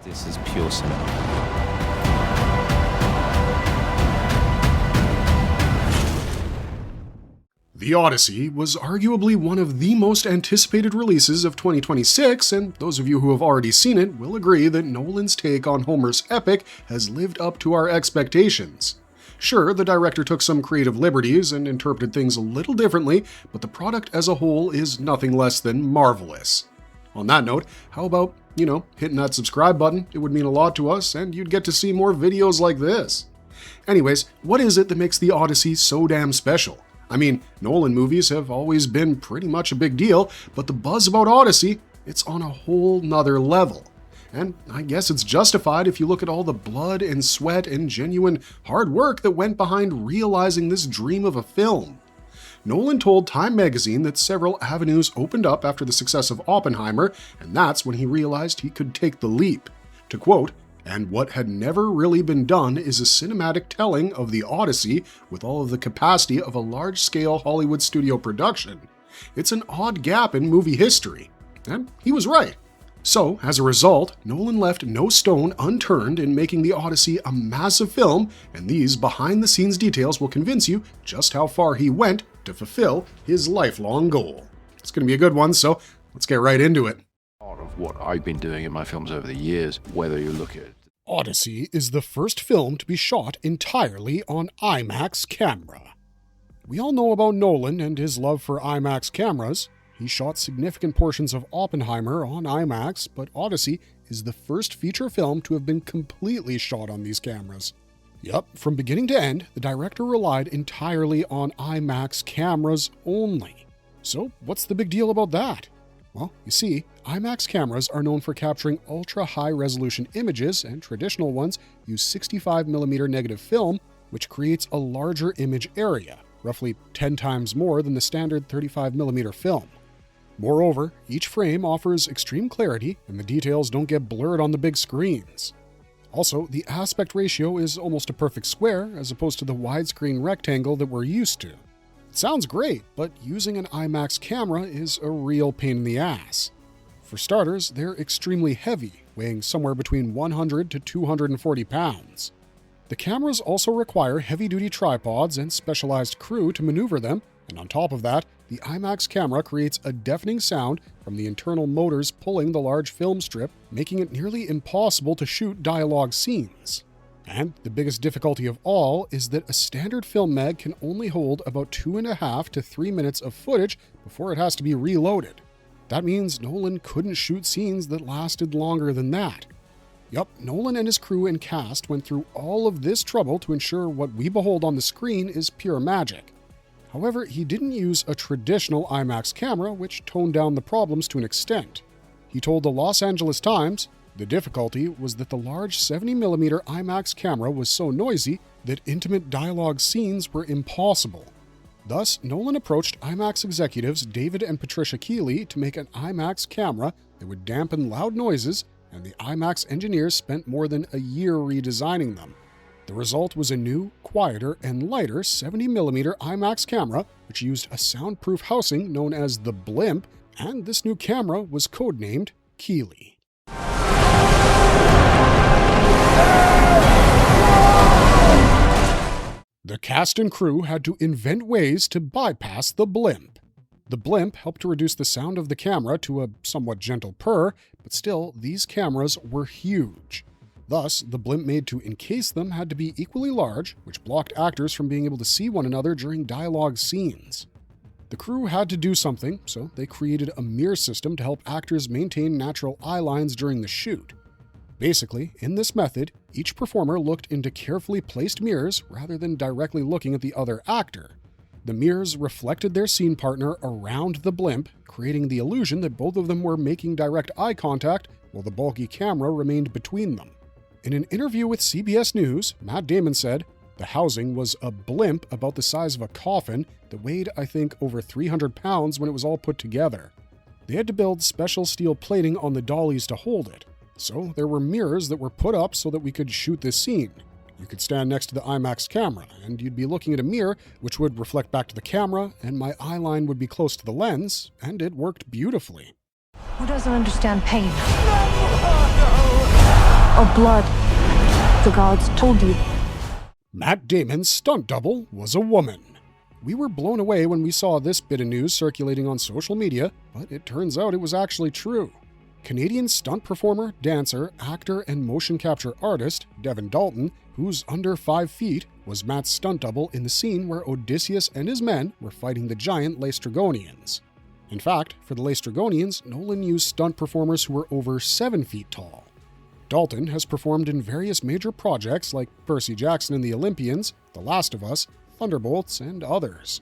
This is pure cinema. The Odyssey was arguably one of the most anticipated releases of 2026, and those of you who have already seen it will agree that Nolan's take on Homer's epic has lived up to our expectations. Sure, the director took some creative liberties and interpreted things a little differently, but the product as a whole is nothing less than marvelous. On that note, how about, hitting that subscribe button? It would mean a lot to us, and you'd get to see more videos like this. Anyways, what is it that makes the Odyssey so damn special? I mean, Nolan movies have always been pretty much a big deal, but the buzz about Odyssey, it's on a whole nother level. And I guess it's justified if you look at all the blood and sweat and genuine hard work that went behind realizing this dream of a film. Nolan told Time magazine that several avenues opened up after the success of Oppenheimer, and that's when he realized he could take the leap. To quote, "And what had never really been done is a cinematic telling of the Odyssey with all of the capacity of a large-scale Hollywood studio production. It's an odd gap in movie history." And he was right. So, as a result, Nolan left no stone unturned in making the Odyssey a massive film, and these behind-the-scenes details will convince you just how far he went to fulfill his lifelong goal. It's going to be a good one, so let's get right into it. Part of what I've been doing in my films over the years, whether you look at Odyssey is the first film to be shot entirely on IMAX camera. We all know about Nolan and his love for IMAX cameras. He shot significant portions of Oppenheimer on IMAX, but Odyssey is the first feature film to have been completely shot on these cameras. Yup, from beginning to end, the director relied entirely on IMAX cameras only. So what's the big deal about that? Well, you see, IMAX cameras are known for capturing ultra-high resolution images, and traditional ones use 65mm negative film, which creates a larger image area, roughly 10 times more than the standard 35mm film. Moreover, each frame offers extreme clarity, and the details don't get blurred on the big screens. Also, the aspect ratio is almost a perfect square, as opposed to the widescreen rectangle that we're used to. It sounds great, but using an IMAX camera is a real pain in the ass. For starters, they're extremely heavy, weighing somewhere between 100 to 240 pounds. The cameras also require heavy-duty tripods and specialized crew to maneuver them, and on top of that, the IMAX camera creates a deafening sound from the internal motors pulling the large film strip, making it nearly impossible to shoot dialogue scenes. And the biggest difficulty of all is that a standard film mag can only hold about 2.5 to 3 minutes of footage before it has to be reloaded. That means Nolan couldn't shoot scenes that lasted longer than that. Yup, Nolan and his crew and cast went through all of this trouble to ensure what we behold on the screen is pure magic. However, he didn't use a traditional IMAX camera, which toned down the problems to an extent. He told the Los Angeles Times, "The difficulty was that the large 70mm IMAX camera was so noisy that intimate dialogue scenes were impossible." Thus, Nolan approached IMAX executives David and Patricia Keeley to make an IMAX camera that would dampen loud noises, and the IMAX engineers spent more than a year redesigning them. The result was a new, quieter, and lighter 70mm IMAX camera, which used a soundproof housing known as the Blimp, and this new camera was codenamed Keeley. The cast and crew had to invent ways to bypass the Blimp. The Blimp helped to reduce the sound of the camera to a somewhat gentle purr, but still, these cameras were huge. Thus, the Blimp made to encase them had to be equally large, which blocked actors from being able to see one another during dialogue scenes. The crew had to do something, so they created a mirror system to help actors maintain natural eye lines during the shoot. Basically, in this method, each performer looked into carefully placed mirrors rather than directly looking at the other actor. The mirrors reflected their scene partner around the Blimp, creating the illusion that both of them were making direct eye contact while the bulky camera remained between them. In an interview with CBS News, Matt Damon said, "The housing was a blimp about the size of a coffin that weighed, I think, over 300 pounds when it was all put together. They had to build special steel plating on the dollies to hold it. So there were mirrors that were put up so that we could shoot this scene. You could stand next to the IMAX camera, and you'd be looking at a mirror, which would reflect back to the camera, and my eye line would be close to the lens, and it worked beautifully." Who doesn't understand pain? of blood. The gods told you. Matt Damon's stunt double was a woman. We were blown away when we saw this bit of news circulating on social media, but it turns out it was actually true. Canadian stunt performer, dancer, actor, and motion capture artist Devin Dalton, who's under 5 feet, was Matt's stunt double in the scene where Odysseus and his men were fighting the giant Laestrygonians. In fact, for the Laestrygonians, Nolan used stunt performers who were over 7 feet tall. Dalton has performed in various major projects like Percy Jackson and the Olympians, The Last of Us, Thunderbolts, and others.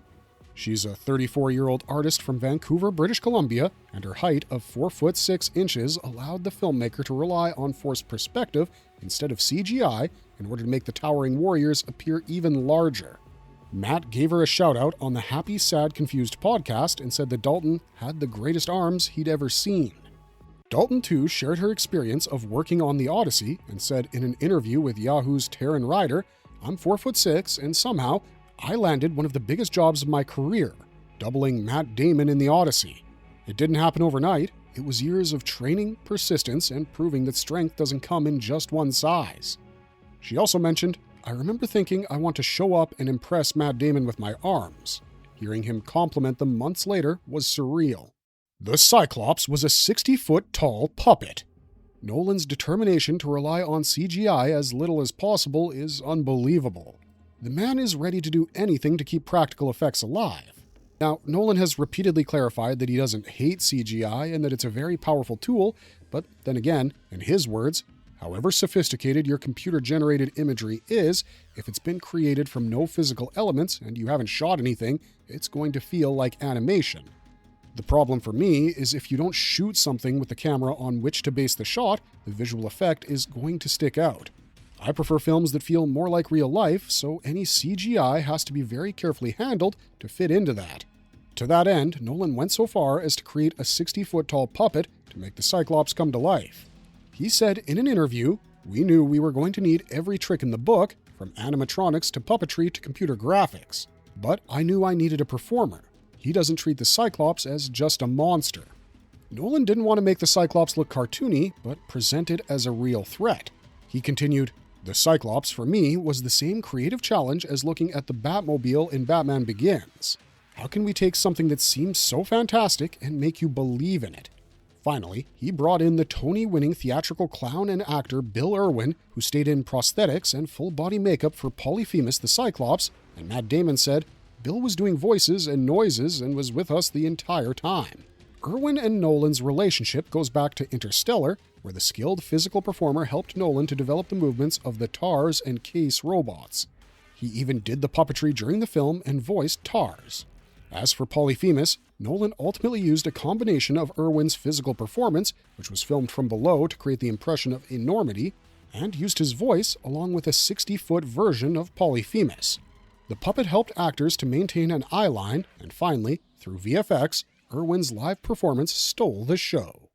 She's a 34-year-old artist from Vancouver, British Columbia, and her height of 4 foot 6 inches allowed the filmmaker to rely on forced perspective instead of CGI in order to make the towering warriors appear even larger. Matt gave her a shout-out on the Happy, Sad, Confused podcast and said that Dalton had the greatest arms he'd ever seen. Dalton, too, shared her experience of working on the Odyssey and said in an interview with Yahoo's Taryn Ryder, "I'm 4 foot 6, and somehow I landed one of the biggest jobs of my career, doubling Matt Damon in the Odyssey. It didn't happen overnight. It was years of training, persistence, and proving that strength doesn't come in just one size." She also mentioned, "I remember thinking I want to show up and impress Matt Damon with my arms. Hearing him compliment them months later was surreal." The Cyclops was a 60-foot-tall puppet. Nolan's determination to rely on CGI as little as possible is unbelievable. The man is ready to do anything to keep practical effects alive. Now, Nolan has repeatedly clarified that he doesn't hate CGI and that it's a very powerful tool, but then again, in his words, however sophisticated your computer-generated imagery is, if it's been created from no physical elements and you haven't shot anything, it's going to feel like animation. The problem for me is if you don't shoot something with the camera on which to base the shot, the visual effect is going to stick out. I prefer films that feel more like real life, so any CGI has to be very carefully handled to fit into that. To that end, Nolan went so far as to create a 60-foot-tall puppet to make the Cyclops come to life. He said in an interview, "We knew we were going to need every trick in the book, from animatronics to puppetry to computer graphics. But I knew I needed a performer. He doesn't treat the Cyclops as just a monster." Nolan didn't want to make the Cyclops look cartoony, but present it as a real threat. He continued, "The Cyclops, for me, was the same creative challenge as looking at the Batmobile in Batman Begins. How can we take something that seems so fantastic and make you believe in it?" Finally, he brought in the Tony-winning theatrical clown and actor Bill Irwin, who stayed in prosthetics and full-body makeup for Polyphemus the Cyclops, and Matt Damon said, "Bill was doing voices and noises and was with us the entire time." Irwin and Nolan's relationship goes back to Interstellar, where the skilled physical performer helped Nolan to develop the movements of the TARS and Case robots. He even did the puppetry during the film and voiced TARS. As for Polyphemus, Nolan ultimately used a combination of Irwin's physical performance, which was filmed from below to create the impression of enormity, and used his voice along with a 60-foot version of Polyphemus. The puppet helped actors to maintain an eye line, and finally, through VFX, Irwin's live performance stole the show.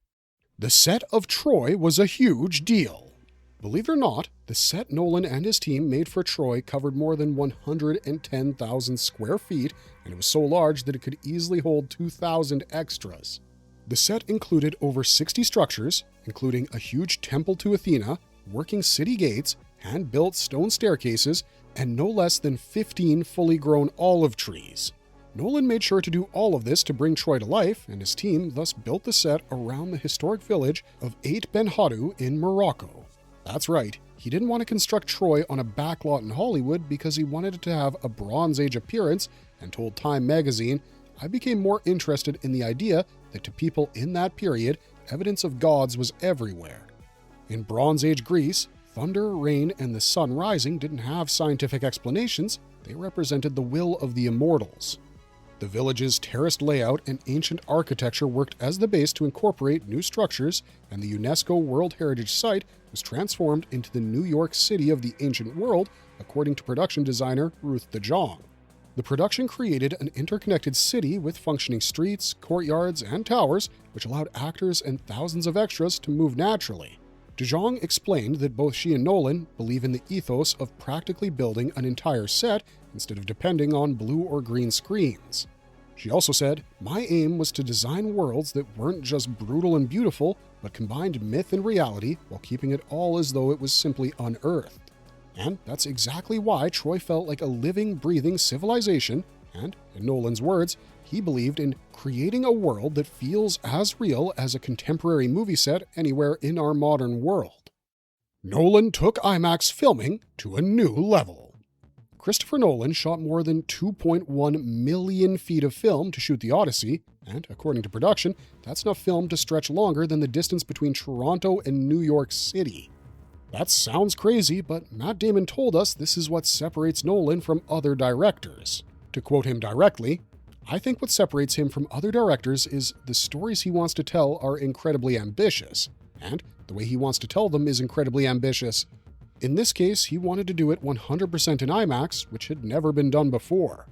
The set of Troy was a huge deal. Believe it or not, the set Nolan and his team made for Troy covered more than 110,000 square feet, and it was so large that it could easily hold 2,000 extras. The set included over 60 structures, including a huge temple to Athena, working city gates, hand-built stone staircases, and no less than 15 fully grown olive trees. Nolan made sure to do all of this to bring Troy to life, and his team thus built the set around the historic village of Ait Ben Haddou in Morocco. That's right, he didn't want to construct Troy on a backlot in Hollywood because he wanted it to have a Bronze Age appearance, and told Time magazine, "I became more interested in the idea that to people in that period, evidence of gods was everywhere." In Bronze Age Greece, thunder, rain, and the sun rising didn't have scientific explanations, they represented the will of the immortals. The village's terraced layout and ancient architecture worked as the base to incorporate new structures, and the UNESCO World Heritage Site was transformed into the New York City of the ancient world, according to production designer Ruth de Jong. The production created an interconnected city with functioning streets, courtyards, and towers, which allowed actors and thousands of extras to move naturally. De Jong explained that both she and Nolan believe in the ethos of practically building an entire set instead of depending on blue or green screens. She also said, "My aim was to design worlds that weren't just brutal and beautiful, but combined myth and reality while keeping it all as though it was simply unearthed." And that's exactly why Troy felt like a living, breathing civilization, and, in Nolan's words, he believed in creating a world that feels as real as a contemporary movie set anywhere in our modern world. Nolan took IMAX filming to a new level. Christopher Nolan shot more than 2.1 million feet of film to shoot the Odyssey, and according to production, that's enough film to stretch longer than the distance between Toronto and New York City. That sounds crazy, but Matt Damon told us this is what separates Nolan from other directors. To quote him directly, "I think what separates him from other directors is the stories he wants to tell are incredibly ambitious, and the way he wants to tell them is incredibly ambitious. In this case, he wanted to do it 100% in IMAX, which had never been done before."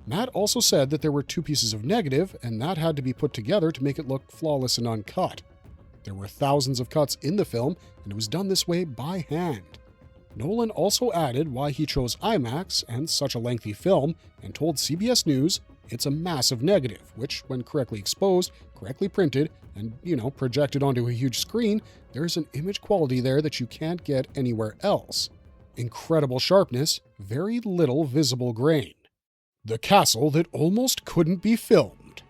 Matt also said that there were two pieces of negative, and that had to be put together to make it look flawless and uncut. There were thousands of cuts in the film, and it was done this way by hand. Nolan also added why he chose IMAX and such a lengthy film, and told CBS News it's a massive negative, which, when correctly exposed, correctly printed, and, projected onto a huge screen, there's an image quality there that you can't get anywhere else. Incredible sharpness, very little visible grain. The castle that almost couldn't be filmed.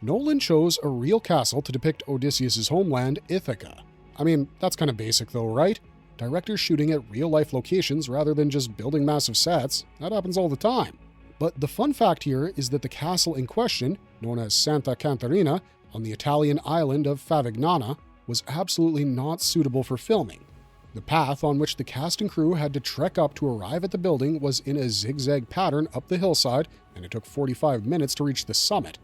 Nolan chose a real castle to depict Odysseus' homeland, Ithaca. I mean, that's kind of basic though, right? Directors shooting at real-life locations rather than just building massive sets, that happens all the time. But the fun fact here is that the castle in question, known as Santa Caterina, on the Italian island of Favignana, was absolutely not suitable for filming. The path on which the cast and crew had to trek up to arrive at the building was in a zigzag pattern up the hillside, and it took 45 minutes to reach the summit.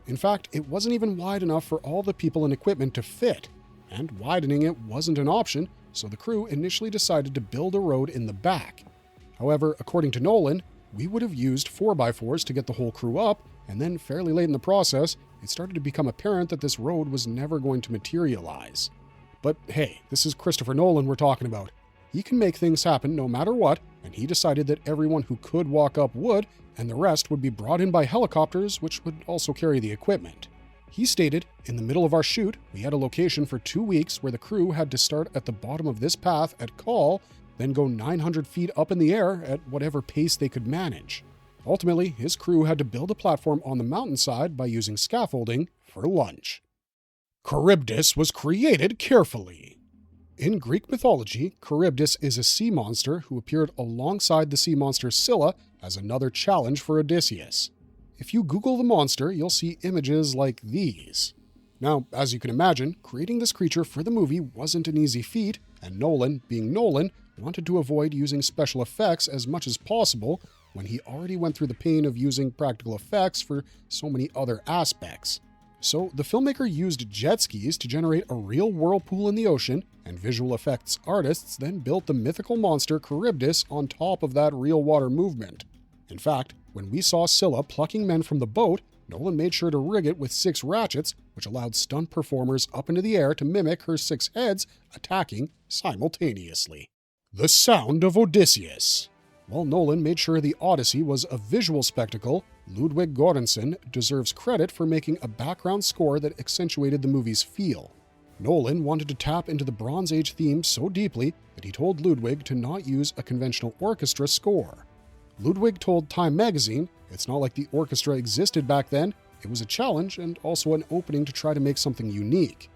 In fact, it wasn't even wide enough for all the people and equipment to fit, and widening it wasn't an option, so the crew initially decided to build a road in the back. However, according to Nolan, we would have used 4x4s to get the whole crew up, and then fairly late in the process, it started to become apparent that this road was never going to materialize. But hey, this is Christopher Nolan we're talking about. He can make things happen no matter what, and he decided that everyone who could walk up would, and the rest would be brought in by helicopters, which would also carry the equipment. He stated, "In the middle of our shoot, we had a location for 2 weeks where the crew had to start at the bottom of this path at call, then go 900 feet up in the air at whatever pace they could manage. Ultimately, his crew had to build a platform on the mountainside by using scaffolding for lunch." Charybdis was created carefully. In Greek mythology, Charybdis is a sea monster who appeared alongside the sea monster Scylla as another challenge for Odysseus. If you Google the monster, you'll see images like these. Now, as you can imagine, creating this creature for the movie wasn't an easy feat, and Nolan, being Nolan, wanted to avoid using special effects as much as possible when he already went through the pain of using practical effects for so many other aspects. So the filmmaker used jet skis to generate a real whirlpool in the ocean, and visual effects artists then built the mythical monster Charybdis on top of that real water movement. In fact, when we saw Scylla plucking men from the boat, Nolan made sure to rig it with 6 ratchets, which allowed stunt performers up into the air to mimic her 6 heads attacking simultaneously. The sound of Odysseus. While Nolan made sure the Odyssey was a visual spectacle, Ludwig Göransson deserves credit for making a background score that accentuated the movie's feel. Nolan wanted to tap into the Bronze Age theme so deeply that he told Ludwig to not use a conventional orchestra score. Ludwig told Time magazine, "It's not like the orchestra existed back then. It was a challenge and also an opening to try to make something unique."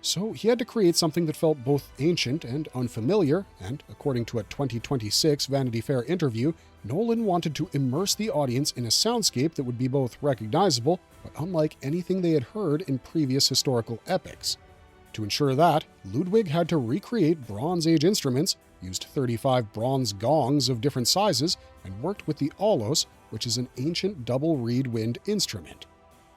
So he had to create something that felt both ancient and unfamiliar, and according to a 2026 Vanity Fair interview, Nolan wanted to immerse the audience in a soundscape that would be both recognizable, but unlike anything they had heard in previous historical epics. To ensure that, Ludwig had to recreate Bronze Age instruments, used 35 bronze gongs of different sizes, and worked with the aulos, which is an ancient double reed wind instrument.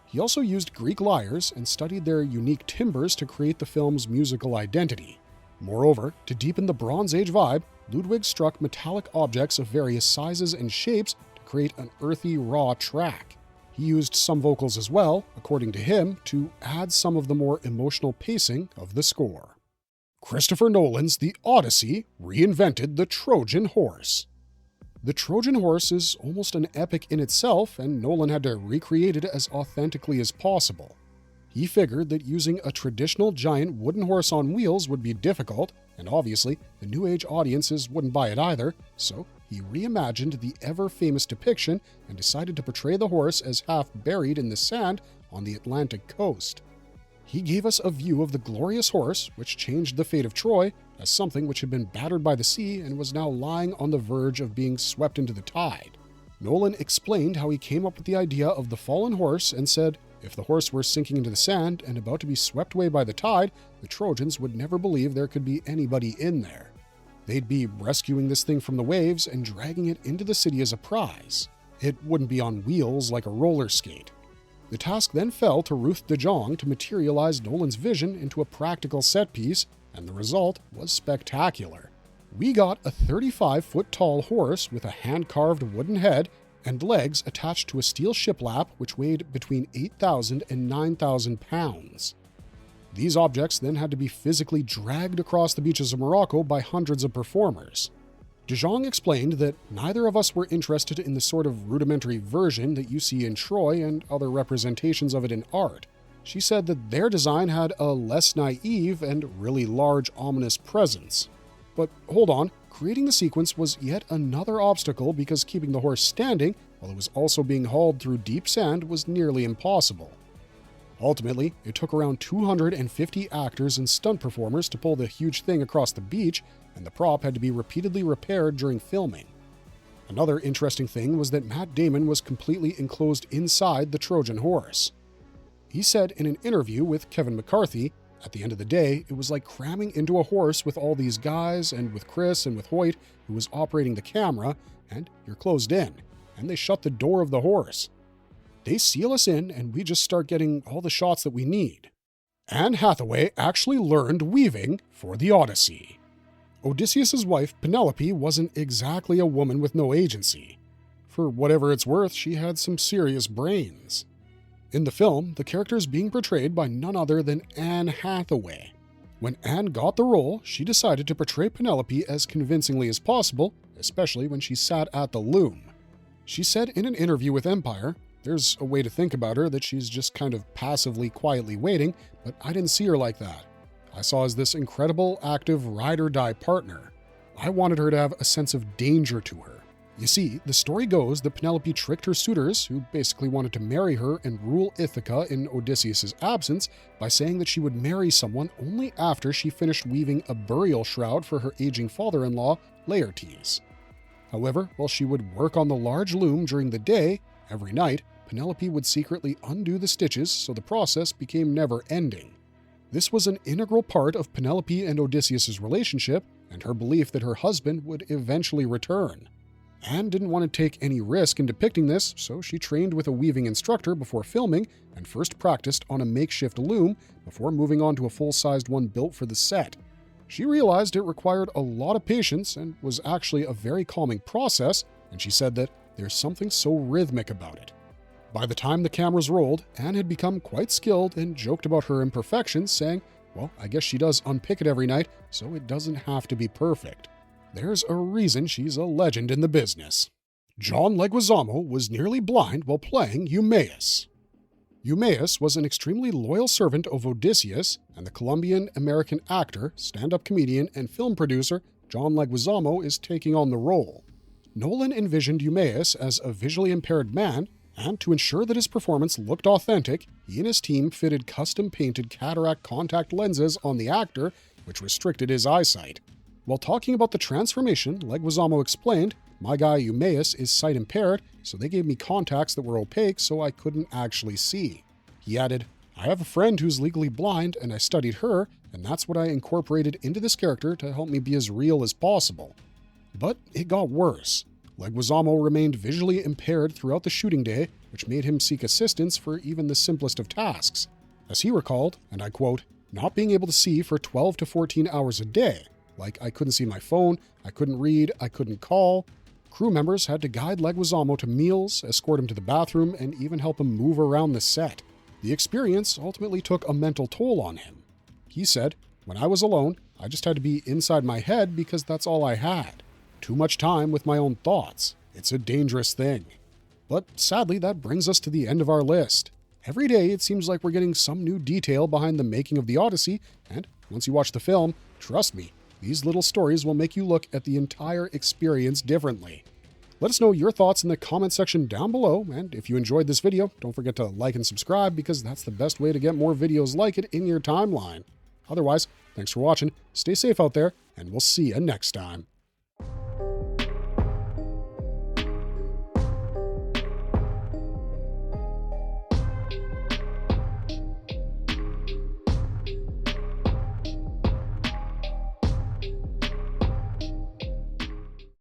He also used Greek lyres and studied their unique timbres to create the film's musical identity. Moreover, to deepen the Bronze Age vibe, Ludwig struck metallic objects of various sizes and shapes to create an earthy, raw track. He used some vocals as well, according to him, to add some of the more emotional pacing of the score. Christopher Nolan's The Odyssey reinvented the Trojan horse. The Trojan horse is almost an epic in itself, and Nolan had to recreate it as authentically as possible. He figured that using a traditional giant wooden horse on wheels would be difficult, and obviously the New Age audiences wouldn't buy it either, so he reimagined the ever-famous depiction and decided to portray the horse as half buried in the sand on the Atlantic coast. He gave us a view of the glorious horse, which changed the fate of Troy, as something which had been battered by the sea and was now lying on the verge of being swept into the tide. Nolan explained how he came up with the idea of the fallen horse and said, if the horse were sinking into the sand and about to be swept away by the tide, the Trojans would never believe there could be anybody in there. They'd be rescuing this thing from the waves and dragging it into the city as a prize. It wouldn't be on wheels like a roller skate. The task then fell to Ruth de Jong to materialize Nolan's vision into a practical set piece, and the result was spectacular. We got a 35-foot-tall horse with a hand-carved wooden head and legs attached to a steel shiplap which weighed between 8,000 and 9,000 pounds. These objects then had to be physically dragged across the beaches of Morocco by hundreds of performers. De Jong explained that neither of us were interested in the sort of rudimentary version that you see in Troy and other representations of it in art. She said that their design had a less naive and really large, ominous presence. But hold on, creating the sequence was yet another obstacle because keeping the horse standing while it was also being hauled through deep sand was nearly impossible. Ultimately, it took around 250 actors and stunt performers to pull the huge thing across the beach, and the prop had to be repeatedly repaired during filming. Another interesting thing was that Matt Damon was completely enclosed inside the Trojan horse. He said in an interview with Kevin McCarthy, at the end of the day, it was like cramming into a horse with all these guys and with Chris and with Hoyt, who was operating the camera, and you're closed in, and they shut the door of the horse. They seal us in, and we just start getting all the shots that we need. Anne Hathaway actually learned weaving for the Odyssey. Odysseus' wife, Penelope, wasn't exactly a woman with no agency. For whatever it's worth, she had some serious brains. In the film, the character is being portrayed by none other than Anne Hathaway. When Anne got the role, she decided to portray Penelope as convincingly as possible, especially when she sat at the loom. She said in an interview with Empire, "There's a way to think about her that she's just kind of passively, quietly waiting, but I didn't see her like that. I saw as this incredible, active, ride-or-die partner. I wanted her to have a sense of danger to her. You see, the story goes that Penelope tricked her suitors, who basically wanted to marry her and rule Ithaca in Odysseus' absence, by saying that she would marry someone only after she finished weaving a burial shroud for her aging father-in-law, Laertes. However, while she would work on the large loom during the day, every night, Penelope would secretly undo the stitches so the process became never-ending. This was an integral part of Penelope and Odysseus' relationship and her belief that her husband would eventually return. Anne didn't want to take any risk in depicting this, so she trained with a weaving instructor before filming and first practiced on a makeshift loom before moving on to a full-sized one built for the set. She realized it required a lot of patience and was actually a very calming process, and she said that there's something so rhythmic about it. By the time the cameras rolled, Anne had become quite skilled and joked about her imperfections, saying, "Well, I guess she does unpick it every night, so it doesn't have to be perfect." There's a reason she's a legend in the business. John Leguizamo was nearly blind while playing Eumaeus. Eumaeus was an extremely loyal servant of Odysseus, and the Colombian-American actor, stand-up comedian, and film producer John Leguizamo is taking on the role. Nolan envisioned Eumaeus as a visually impaired man, and to ensure that his performance looked authentic, he and his team fitted custom-painted cataract contact lenses on the actor, which restricted his eyesight. While talking about the transformation, Leguizamo explained, "My guy Eumaeus is sight-impaired, so they gave me contacts that were opaque so I couldn't actually see." He added, "I have a friend who's legally blind, and I studied her, and that's what I incorporated into this character to help me be as real as possible." But it got worse. Leguizamo remained visually impaired throughout the shooting day, which made him seek assistance for even the simplest of tasks. As he recalled, and I quote, "Not being able to see for 12 to 14 hours a day. Like, I couldn't see my phone, I couldn't read, I couldn't call." Crew members had to guide Leguizamo to meals, escort him to the bathroom, and even help him move around the set. The experience ultimately took a mental toll on him. He said, "When I was alone, I just had to be inside my head because that's all I had. too much time with my own thoughts. It's a dangerous thing. But sadly, that brings us to the end of our list. Every day, it seems like we're getting some new detail behind the making of the Odyssey, and once you watch the film, trust me, these little stories will make you look at the entire experience differently. Let us know your thoughts in the comment section down below, and if you enjoyed this video, don't forget to like and subscribe because that's the best way to get more videos like it in your timeline. Otherwise, thanks for watching, stay safe out there, and we'll see you next time.